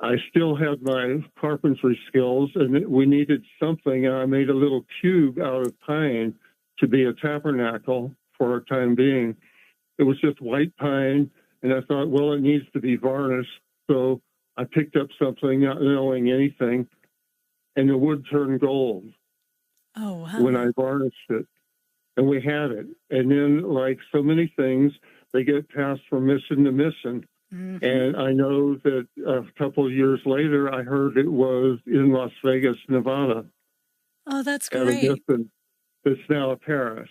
I still had my carpentry skills, and we needed something. I made a little cube out of pine to be a tabernacle for a time being. It was just white pine, and I thought, well, it needs to be varnished. So I picked up something, not knowing anything, and the wood turned gold. Oh, wow. When I varnished it. And we had it. And then, like so many things, they get passed from mission to mission. Mm-hmm. And I know that a couple of years later, I heard it was in Las Vegas, Nevada. Oh, that's great. It's now a parish.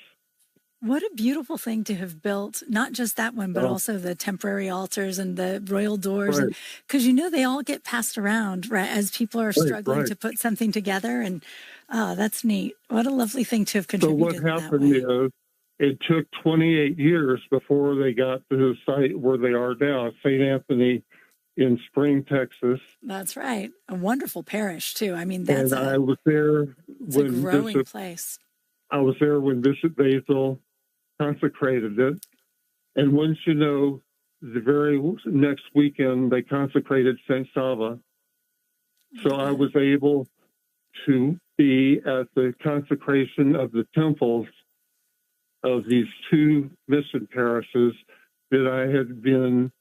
What a beautiful thing to have built, not just that one, but also the temporary altars and the royal doors. Because, they all get passed around, right, as people are struggling to put something together. And that's neat. What a lovely thing to have contributed. So what happened is it took 28 years before they got to the site where they are now, St. Anthony in Spring, Texas. That's right. A wonderful parish, too. I mean, I was there when a growing place. I was there when Bishop Basil consecrated it. And once the very next weekend, they consecrated St. Sava. So I was able to be at the consecration of the temples of these 2 mission parishes that I had been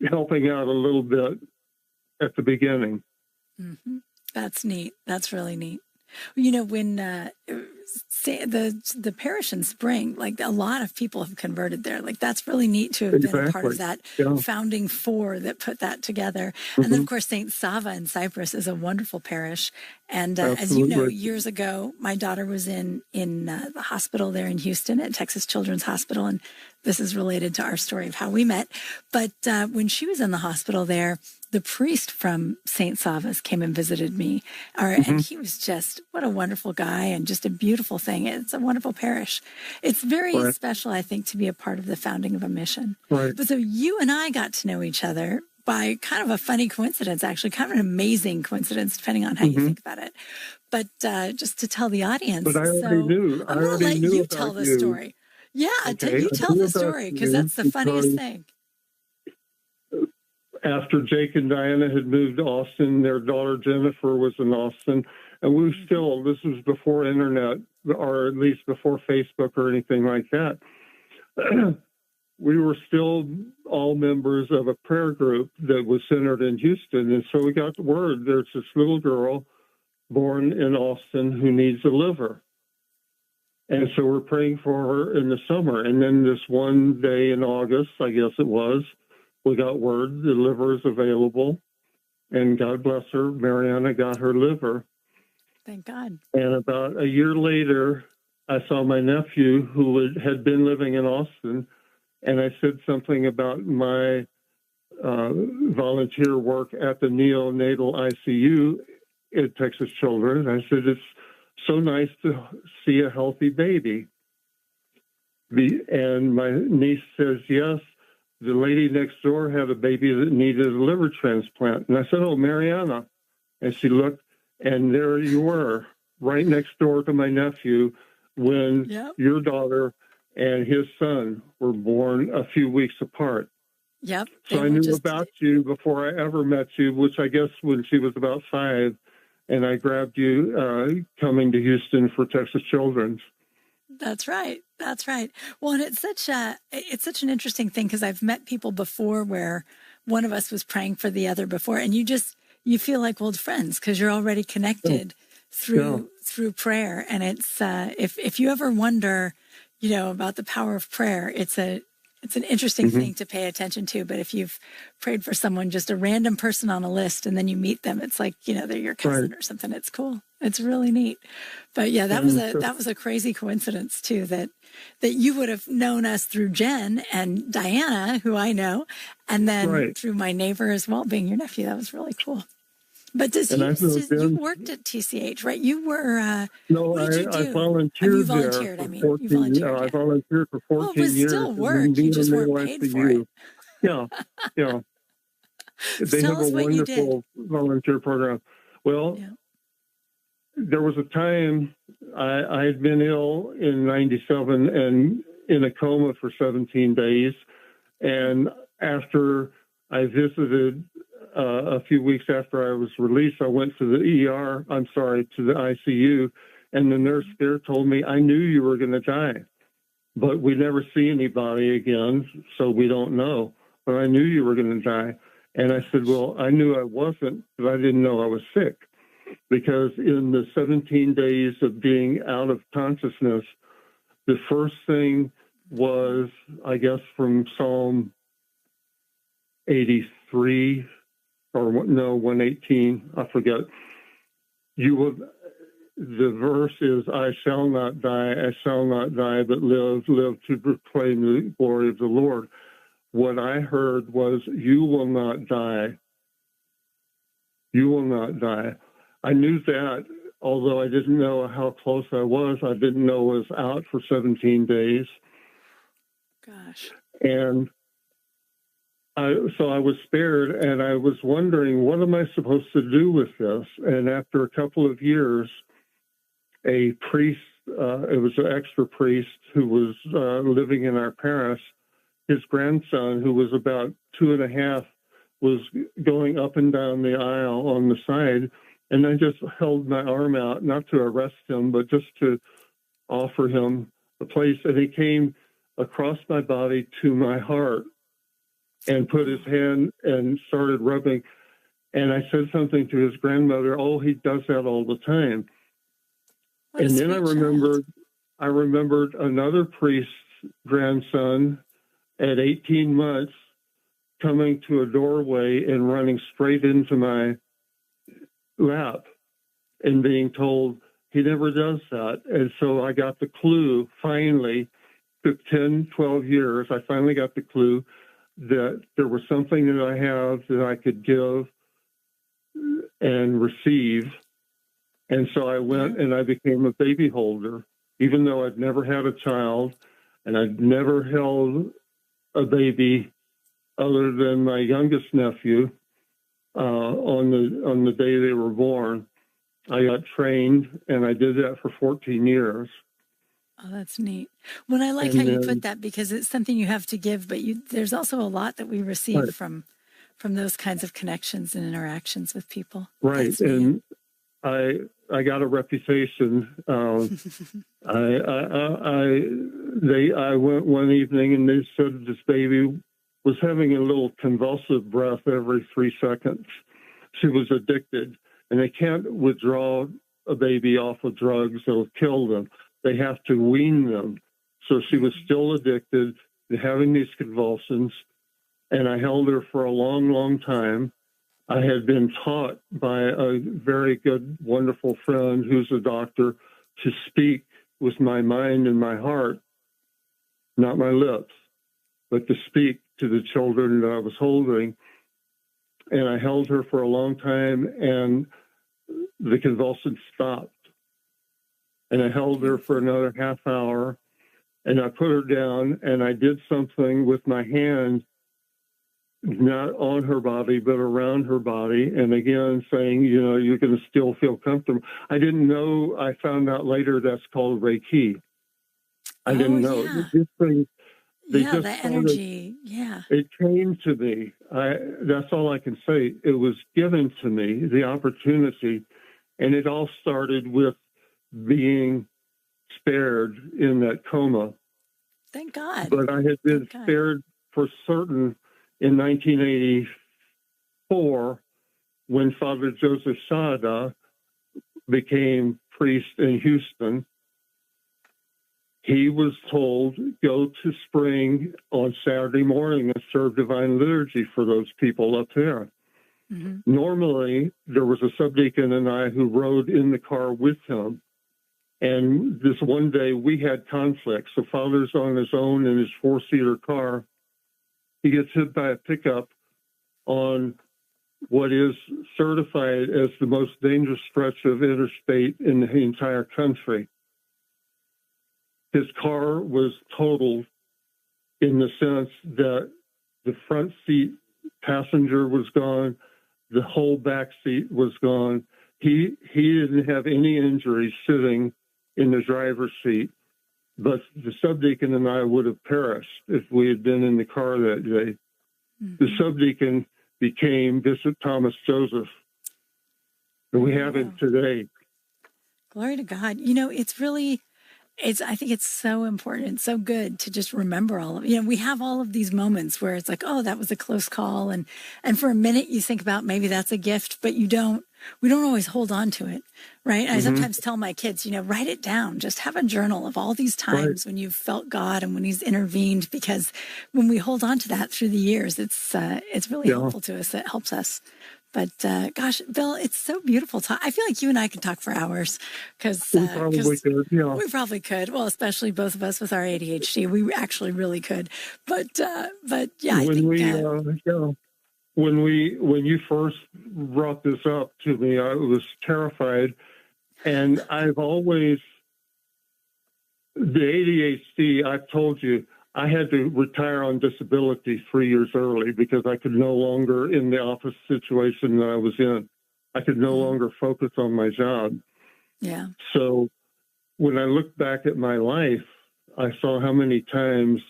helping out a little bit at the beginning. Mm-hmm. That's neat. That's really neat. You know, when the parish in Spring, like a lot of people have converted there. Like that's really neat to have been a part of that founding four that put that together. Mm-hmm. And then, of course, St. Sava in Cyprus is a wonderful parish. And as you know, years ago, my daughter was in the hospital there in Houston at Texas Children's Hospital. And this is related to our story of how we met. But when she was in the hospital there, the priest from St. Sava's came and visited me. And he was just, what a wonderful guy and just a beautiful thing. It's a wonderful parish. It's very special, I think, to be a part of the founding of a mission. Right. But so you and I got to know each other by kind of a funny coincidence, actually, kind of an amazing coincidence, depending on how you think about it. But just to tell the audience. But I already knew. I'm going to let you tell the story. Yeah, okay. You tell the story, because that's the funniest thing. After Jake and Diana had moved to Austin, their daughter Jennifer was in Austin, and we still, this was before internet, or at least before Facebook or anything like that, we were still all members of a prayer group that was centered in Houston. And so we got the word, there's this little girl born in Austin who needs a liver. And so we're praying for her in the summer. And then this one day in August, I guess it was, we got word the liver is available. And God bless her, Mariana got her liver. Thank God. And about a year later, I saw my nephew who had been living in Austin. And I said something about my volunteer work at the neonatal ICU at Texas Children's. I said, it's so nice to see a healthy baby. And my niece says, yes, the lady next door had a baby that needed a liver transplant. And I said, oh, Mariana. And she looked, and there you were, right next door to my nephew when your daughter and his son were born a few weeks apart. Yep. So I knew about you before I ever met you, which I guess when she was about 5, and I grabbed you coming to Houston for Texas Children's. That's right. That's right. Well, and it's such an interesting thing because I've met people before where one of us was praying for the other before, and you feel like old friends because you're already connected through prayer. And it's if you ever wonder, about the power of prayer, it's an interesting thing to pay attention to. But if you've prayed for someone, just a random person on a list, and then you meet them, it's like, they're your cousin or something. It's cool. It's really neat. But yeah, that was a crazy coincidence too, that you would have known us through Jen and Diana, who I know, and then through my neighbor as well, being your nephew. That was really cool. But you worked at TCH, right? You were, no, what did you do? I volunteered you volunteered, there. You volunteered. I volunteered for 14 years. Well, it was still work. You just weren't paid for it. Yeah. They have a wonderful volunteer program. Well, there was a time I had been ill in 97 and in a coma for 17 days. And after I visited a few weeks after I was released, I went to the to the ICU, and the nurse there told me, I knew you were going to die, but we never see anybody again, so we don't know. But I knew you were going to die. And I said, well, I knew I wasn't, but I didn't know I was sick. Because in the 17 days of being out of consciousness, the first thing was, I guess, from Psalm 83, or no, 118, I forget. The verse is, I shall not die, but live to proclaim the glory of the Lord. What I heard was, you will not die. You will not die. I knew that, although I didn't know how close I was. I didn't know I was out for 17 days. Gosh. And so I was spared, and I was wondering, what am I supposed to do with this? And after a couple of years, a priest, it was an extra priest who was living in our parish, his grandson, who was about 2.5, was going up and down the aisle on the side. And I just held my arm out, not to arrest him, but just to offer him a place. And he came across my body to my heart. and put his hand and started rubbing. And I said something to his grandmother, oh, he does that all the time. And then I remembered another priest's grandson at 18 months coming to a doorway and running straight into my lap and being told he never does that. And so I got the clue, finally, took 10, 12 years, I finally got the clue that there was something that I have that I could give and receive. And so I went and I became a baby holder, even though I'd never had a child and I'd never held a baby other than my youngest nephew on the day they were born. I got trained, and I did that for 14 years. Oh, that's neat. Well, I like how you put that, because it's something you have to give, but there's also a lot that we receive from those kinds of connections and interactions with people. Right, and I got a reputation. I went one evening, and they said this baby was having a little convulsive breath every 3 seconds. She was addicted, and they can't withdraw a baby off of drugs. It'll kill them. They have to wean them. So she was still addicted to having these convulsions, and I held her for a long, long time. I had been taught by a very good, wonderful friend who's a doctor to speak with my mind and my heart, not my lips, but to speak to the children that I was holding. And I held her for a long time, and the convulsions stopped. And I held her for another half hour, and I put her down, and I did something with my hand, not on her body, but around her body. And again, saying, you know, you're going to still feel comfortable. I didn't know. I found out later that's called Reiki. I didn't know. This thing, the energy. Yeah. It came to me. That's all I can say. It was given to me, the opportunity. And it all started with being spared in that coma. Thank God. But I had been spared for certain in 1984 when Father Joseph Sada became priest in Houston. He was told, go to Spring on Saturday morning and serve divine liturgy for those people up there. Mm-hmm. Normally, there was a subdeacon and I who rode in the car with him. And this one day, we had conflict. So Father's on his own in his four-seater car. He gets hit by a pickup on what is certified as the most dangerous stretch of interstate in the entire country. His car was totaled in the sense that the front seat passenger was gone, the whole back seat was gone. He didn't have any injuries sitting in the driver's seat, but the subdeacon and I would have perished if we had been in the car that day. Mm-hmm. The subdeacon became Bishop Thomas Joseph, and we have him today. Glory to God. You know, I think it's so important and so good to just remember all of it. You know, we have all of these moments where it's like, oh, that was a close call. And for a minute you think about maybe that's a gift, but we don't always hold on to it. Right. Mm-hmm. I sometimes tell my kids, you know, write it down, just have a journal of all these times when you've felt God and when he's intervened, because when we hold on to that through the years, it's really helpful to us. It helps us. But gosh, Bill, it's so beautiful. I feel like you and I could talk for hours because we probably could. Yeah, we probably could. Well, especially both of us with our ADHD, we actually really could. But yeah, when you first brought this up to me, I was terrified, and I've always the ADHD. I've told you. I had to retire on disability 3 years early because I could no longer, in the office situation that I was in, I could no longer focus on my job. Yeah. So when I look back at my life, I saw how many times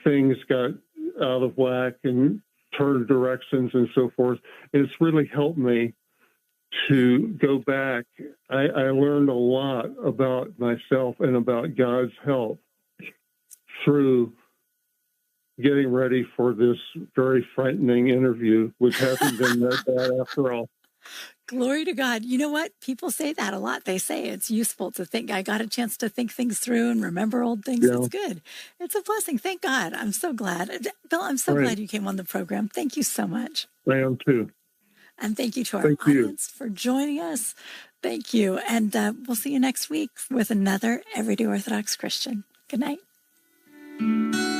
things got out of whack and turned directions and so forth. And it's really helped me to go back. I learned a lot about myself and about God's help through getting ready for this very frightening interview, which hasn't been that bad after all. Glory to God. You know what? People say that a lot. They say it's useful to think. I got a chance to think things through and remember old things. Yeah. It's good. It's a blessing. Thank God. I'm so glad. Bill, I'm so glad you came on the program. Thank you so much. I am too. And thank you to our audience for joining us. Thank you. And we'll see you next week with another Everyday Orthodox Christian. Good night.